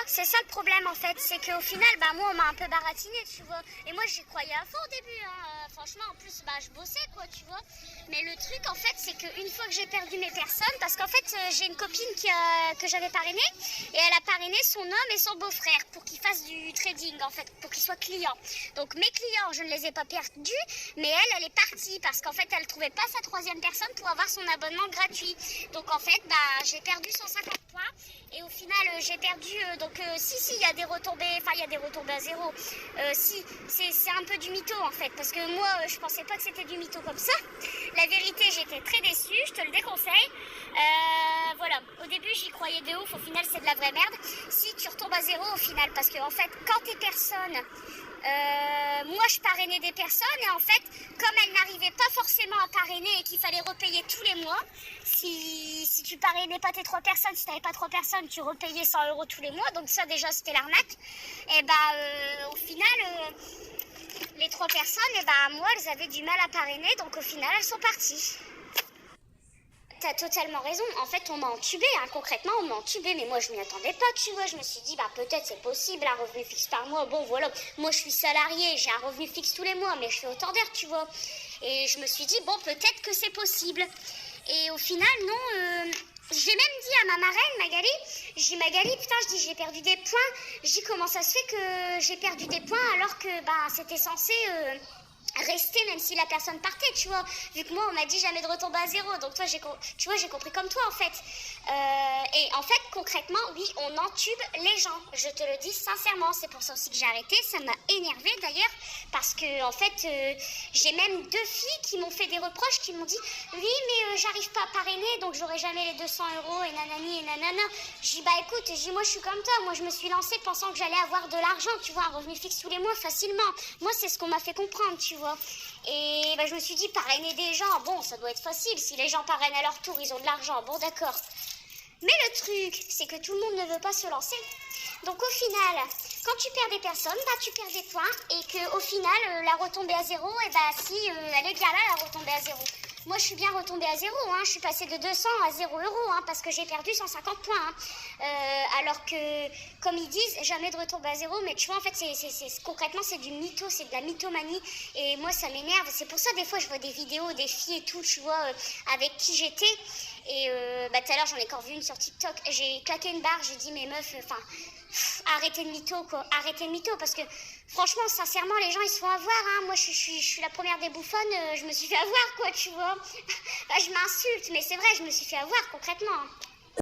c'est ça le problème en fait, c'est qu'au final, moi on m'a un peu baratiné, tu vois, et moi j'y croyais à fond au début, hein. Franchement en plus je bossais quoi, tu vois, mais le truc en fait c'est qu'une fois que j'ai perdu mes personnes, parce qu'en fait j'ai une copine que j'avais parrainée, et elle a parrainé son homme et son beau-frère pour qu'ils fassent du trading en fait, pour qu'ils soient clients. Donc mes clients je ne les ai pas perdus, mais elle est partie parce qu'en fait elle trouvait pas sa troisième personne pour avoir son abonnement gratuit. Donc en fait j'ai perdu 150 points. Et au final, j'ai perdu, si, il y a des retombées, il y a des retombées à zéro. Si, c'est un peu du mytho en fait, parce que moi, je pensais pas que c'était du mytho comme ça. La vérité, j'étais très déçue, je te le déconseille. Voilà, au début, j'y croyais de ouf, au final, c'est de la vraie merde. Si tu retombes à zéro au final, parce que en fait, quand t'es personne, moi, je parrainais des personnes et en fait, comme elles n'arrivaient pas forcément à parrainer et qu'il fallait repayer tous les mois, si tu parrainais pas tes 3 personnes, si tu n'avais pas 3 personnes, tu repayais 100 € tous les mois. Donc ça déjà c'était l'arnaque. Et au final, les 3 personnes, moi elles avaient du mal à parrainer, donc au final elles sont parties. T'as totalement raison, en fait on m'a entubé, hein. Concrètement on m'a entubé, mais moi je m'y attendais pas, tu vois, je me suis dit peut-être c'est possible, un revenu fixe par mois, bon voilà, moi je suis salariée, j'ai un revenu fixe tous les mois, mais je fais autant d'heures, tu vois, et je me suis dit bon peut-être que c'est possible, et au final non, j'ai même dit à ma marraine Magali, j'ai dit Magali putain, je dis j'ai perdu des points, je dis comment ça se fait que j'ai perdu des points alors que c'était censé rester même si la personne partait, tu vois, vu que moi on m'a dit jamais de retomber à zéro, donc toi j'ai compris comme toi en fait, et en fait concrètement oui on entube les gens, je te le dis sincèrement, c'est pour ça aussi que j'ai arrêté, ça m'a énervé d'ailleurs, parce que en fait j'ai même 2 filles qui m'ont fait des reproches, qui m'ont dit oui mais j'arrive pas à parrainer donc j'aurai jamais les 200 € et nanani et nanana. J'ai dit écoute, moi je suis comme toi, moi je me suis lancée pensant que j'allais avoir de l'argent, tu vois, un revenu fixe tous les mois facilement, moi c'est ce qu'on m'a fait comprendre, tu vois. Et je me suis dit parrainer des gens, bon ça doit être facile, si les gens parrainent à leur tour ils ont de l'argent, bon d'accord. Mais le truc c'est que tout le monde ne veut pas se lancer. Donc au final, quand tu perds des personnes, tu perds des points, et qu'au final la retombée à zéro, si elle est bien là la retombée à zéro. Moi je suis bien retombée à zéro, hein. Je suis passée de 200 à 0 €, hein, parce que j'ai perdu 150 points, hein. Alors que, comme ils disent, jamais de retomber à zéro, mais tu vois en fait concrètement c'est du mytho, c'est de la mythomanie, et moi ça m'énerve, c'est pour ça des fois je vois des vidéos des filles et tout, tu vois, avec qui j'étais, et tout à l'heure j'en ai encore vu une sur TikTok, j'ai claqué une barre, j'ai dit mais meuf, arrêtez le mytho quoi, arrêtez le mytho, parce que franchement sincèrement les gens ils se font avoir, hein. Moi je suis la première des bouffonnes, je me suis fait avoir quoi, tu vois. Je m'insulte mais c'est vrai, je me suis fait avoir concrètement, hein.